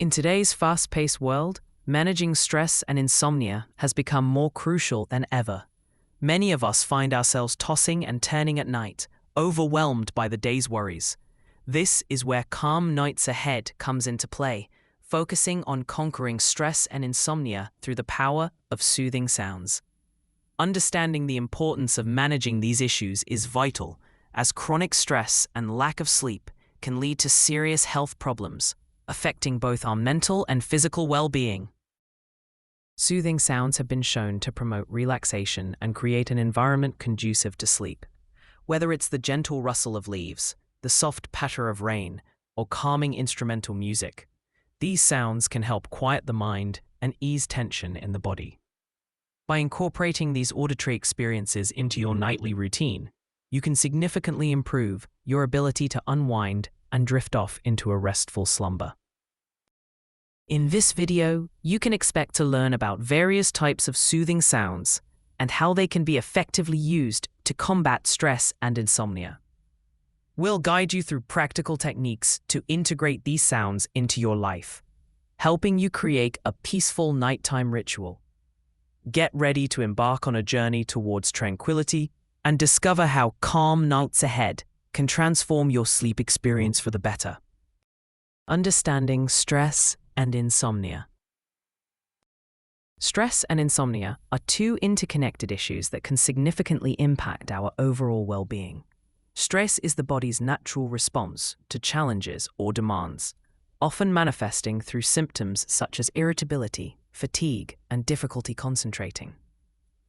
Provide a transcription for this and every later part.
In today's fast-paced world, managing stress and insomnia has become more crucial than ever. Many of us find ourselves tossing and turning at night, overwhelmed by the day's worries. This is where Calm Nights Ahead comes into play, focusing on conquering stress and insomnia through the power of soothing sounds. Understanding the importance of managing these issues is vital, as chronic stress and lack of sleep can lead to serious health problems, affecting both our mental and physical well-being. Soothing sounds have been shown to promote relaxation and create an environment conducive to sleep. Whether it's the gentle rustle of leaves, the soft patter of rain, or calming instrumental music, these sounds can help quiet the mind and ease tension in the body. By incorporating these auditory experiences into your nightly routine, you can significantly improve your ability to unwind and drift off into a restful slumber. In this video, you can expect to learn about various types of soothing sounds and how they can be effectively used to combat stress and insomnia. We'll guide you through practical techniques to integrate these sounds into your life, helping you create a peaceful nighttime ritual. Get ready to embark on a journey towards tranquility and discover how Calm Nights Ahead can transform your sleep experience for the better. Understanding stress and insomnia. Stress and insomnia are two interconnected issues that can significantly impact our overall well-being. Stress is the body's natural response to challenges or demands, often manifesting through symptoms such as irritability, fatigue, and difficulty concentrating.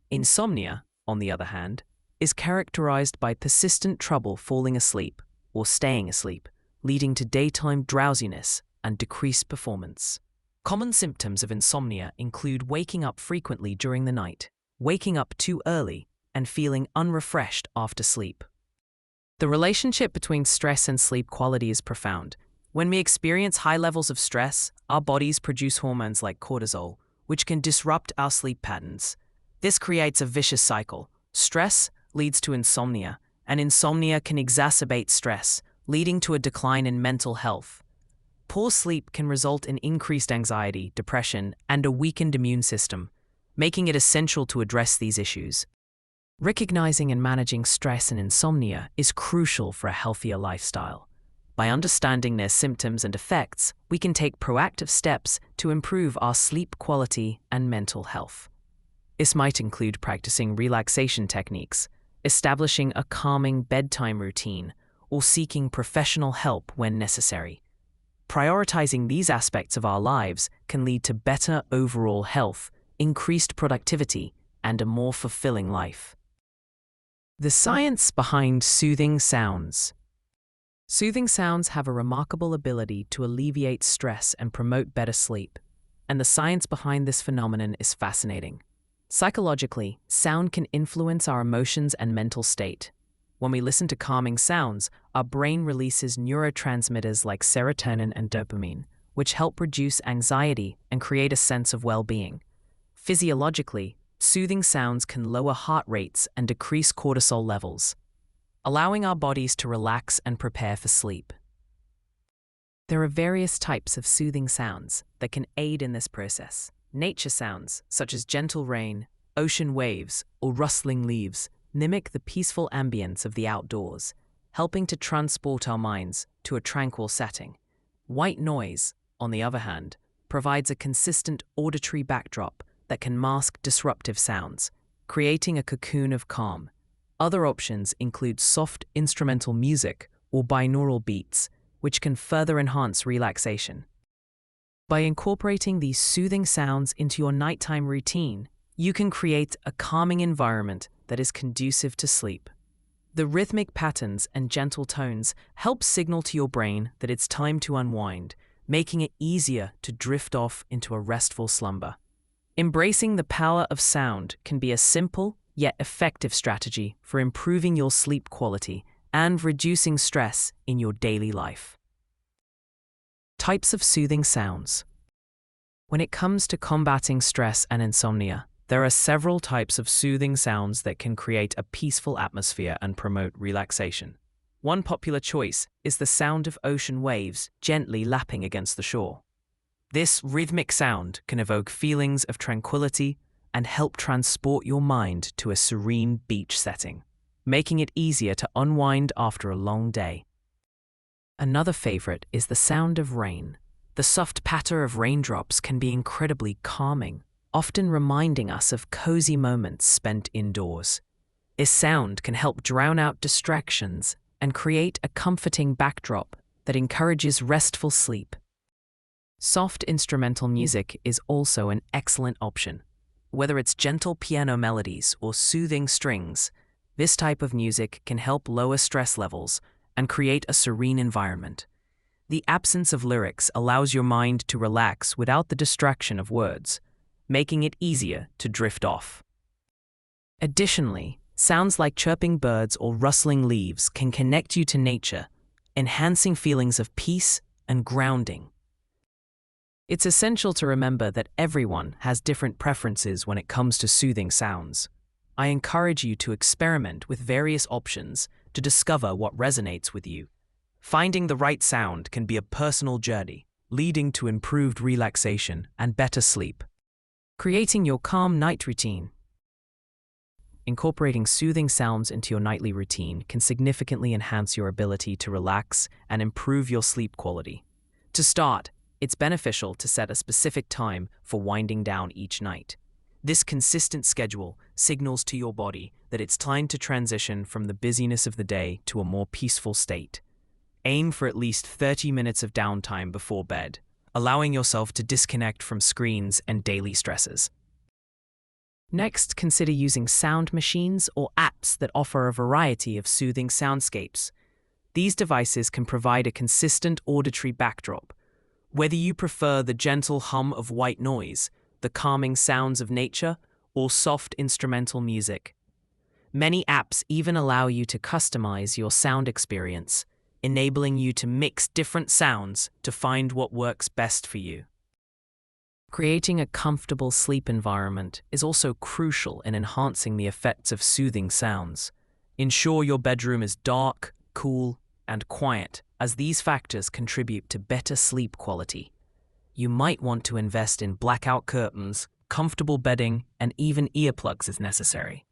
Insomnia, on the other hand, is characterized by persistent trouble falling asleep or staying asleep, leading to daytime drowsiness and decreased performance. Common symptoms of insomnia include waking up frequently during the night, waking up too early, and feeling unrefreshed after sleep. The relationship between stress and sleep quality is profound. When we experience high levels of stress, our bodies produce hormones like cortisol, which can disrupt our sleep patterns. This creates a vicious cycle. Stress leads to insomnia, and insomnia can exacerbate stress, leading to a decline in mental health. Poor sleep can result in increased anxiety, depression, and a weakened immune system, making it essential to address these issues. Recognizing and managing stress and insomnia is crucial for a healthier lifestyle. By understanding their symptoms and effects, we can take proactive steps to improve our sleep quality and mental health. This might include practicing relaxation techniques, establishing a calming bedtime routine, or seeking professional help when necessary. Prioritizing these aspects of our lives can lead to better overall health, increased productivity, and a more fulfilling life. The science behind soothing sounds. Soothing sounds have a remarkable ability to alleviate stress and promote better sleep, and the science behind this phenomenon is fascinating. Psychologically, sound can influence our emotions and mental state. When we listen to calming sounds, our brain releases neurotransmitters like serotonin and dopamine, which help reduce anxiety and create a sense of well-being. Physiologically, soothing sounds can lower heart rates and decrease cortisol levels, allowing our bodies to relax and prepare for sleep. There are various types of soothing sounds that can aid in this process. Nature sounds, such as gentle rain, ocean waves, or rustling leaves, mimic the peaceful ambience of the outdoors, helping to transport our minds to a tranquil setting. White noise, on the other hand, provides a consistent auditory backdrop that can mask disruptive sounds, creating a cocoon of calm. Other options include soft instrumental music or binaural beats, which can further enhance relaxation. By incorporating these soothing sounds into your nighttime routine, you can create a calming environment that is conducive to sleep. The rhythmic patterns and gentle tones help signal to your brain that it's time to unwind, making it easier to drift off into a restful slumber. Embracing the power of sound can be a simple yet effective strategy for improving your sleep quality and reducing stress in your daily life. Types of soothing sounds. When it comes to combating stress and insomnia, there are several types of soothing sounds that can create a peaceful atmosphere and promote relaxation. One popular choice is the sound of ocean waves gently lapping against the shore. This rhythmic sound can evoke feelings of tranquility and help transport your mind to a serene beach setting, making it easier to unwind after a long day. Another favorite is the sound of rain. The soft patter of raindrops can be incredibly calming, often reminding us of cozy moments spent indoors. This sound can help drown out distractions and create a comforting backdrop that encourages restful sleep. Soft instrumental music is also an excellent option. Whether it's gentle piano melodies or soothing strings, this type of music can help lower stress levels and create a serene environment. The absence of lyrics allows your mind to relax without the distraction of words, making it easier to drift off. Additionally, sounds like chirping birds or rustling leaves can connect you to nature, enhancing feelings of peace and grounding. It's essential to remember that everyone has different preferences when it comes to soothing sounds. I encourage you to experiment with various options to discover what resonates with you. Finding the right sound can be a personal journey, leading to improved relaxation and better sleep. Creating your calm night routine. Incorporating soothing sounds into your nightly routine can significantly enhance your ability to relax and improve your sleep quality. To start, it's beneficial to set a specific time for winding down each night. This consistent schedule signals to your body that it's time to transition from the busyness of the day to a more peaceful state. Aim for at least 30 minutes of downtime before bed, allowing yourself to disconnect from screens and daily stresses. Next, consider using sound machines or apps that offer a variety of soothing soundscapes. These devices can provide a consistent auditory backdrop. Whether you prefer the gentle hum of white noise, the calming sounds of nature, or soft instrumental music. Many apps even allow you to customize your sound experience, enabling you to mix different sounds to find what works best for you. Creating a comfortable sleep environment is also crucial in enhancing the effects of soothing sounds. Ensure your bedroom is dark, cool, and quiet, as these factors contribute to better sleep quality. You might want to invest in blackout curtains, comfortable bedding, and even earplugs if necessary.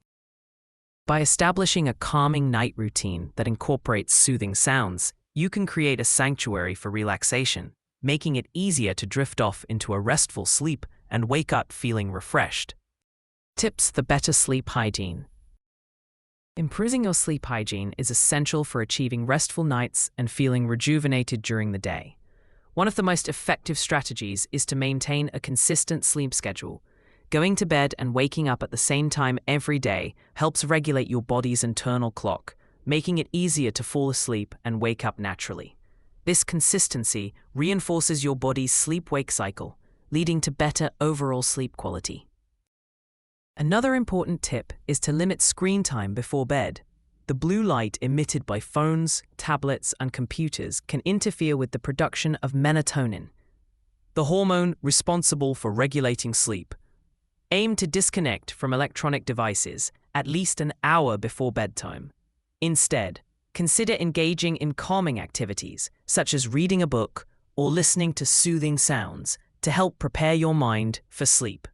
By establishing a calming night routine that incorporates soothing sounds, you can create a sanctuary for relaxation, making it easier to drift off into a restful sleep and wake up feeling refreshed. Tips for better sleep hygiene. Improving your sleep hygiene is essential for achieving restful nights and feeling rejuvenated during the day. One of the most effective strategies is to maintain a consistent sleep schedule. Going to bed and waking up at the same time every day helps regulate your body's internal clock, making it easier to fall asleep and wake up naturally. This consistency reinforces your body's sleep-wake cycle, leading to better overall sleep quality. Another important tip is to limit screen time before bed. The blue light emitted by phones, tablets, and computers can interfere with the production of melatonin, the hormone responsible for regulating sleep. Aim to disconnect from electronic devices at least an hour before bedtime. Instead, consider engaging in calming activities, such as reading a book or listening to soothing sounds, to help prepare your mind for sleep.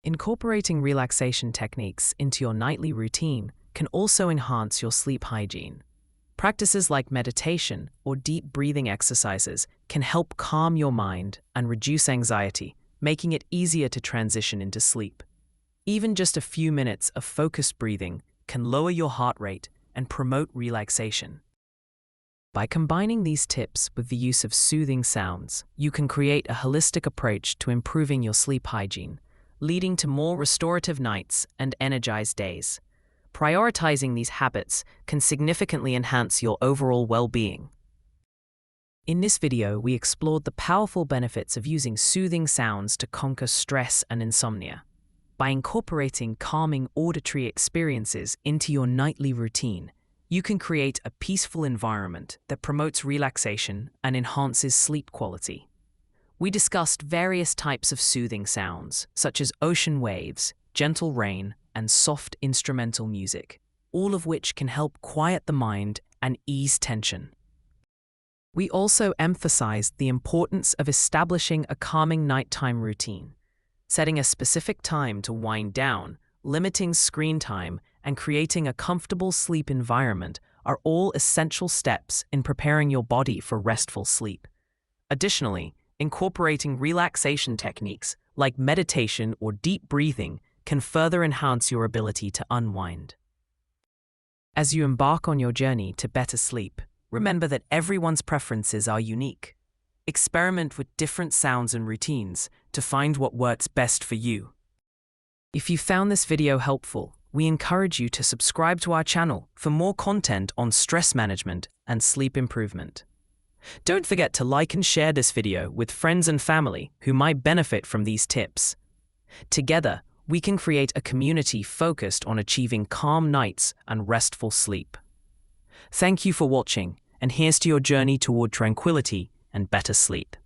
Incorporating relaxation techniques into your nightly routine can also enhance your sleep hygiene. Practices like meditation or deep breathing exercises can help calm your mind and reduce anxiety, making it easier to transition into sleep. Even just a few minutes of focused breathing can lower your heart rate and promote relaxation. By combining these tips with the use of soothing sounds, you can create a holistic approach to improving your sleep hygiene, leading to more restorative nights and energized days. Prioritizing these habits can significantly enhance your overall well-being. In this video, we explored the powerful benefits of using soothing sounds to conquer stress and insomnia. By incorporating calming auditory experiences into your nightly routine, you can create a peaceful environment that promotes relaxation and enhances sleep quality. We discussed various types of soothing sounds, such as ocean waves, gentle rain, and soft instrumental music, all of which can help quiet the mind and ease tension. We also emphasized the importance of establishing a calming nighttime routine, setting a specific time to wind down, limiting screen time, and creating a comfortable sleep environment are all essential steps in preparing your body for restful sleep. Additionally, incorporating relaxation techniques like meditation or deep breathing can further enhance your ability to unwind. As you embark on your journey to better sleep, remember that everyone's preferences are unique. Experiment with different sounds and routines to find what works best for you. If you found this video helpful, we encourage you to subscribe to our channel for more content on stress management and sleep improvement. Don't forget to like and share this video with friends and family who might benefit from these tips. Together, we can create a community focused on achieving calm nights and restful sleep. Thank you for watching, and here's to your journey toward tranquility and better sleep.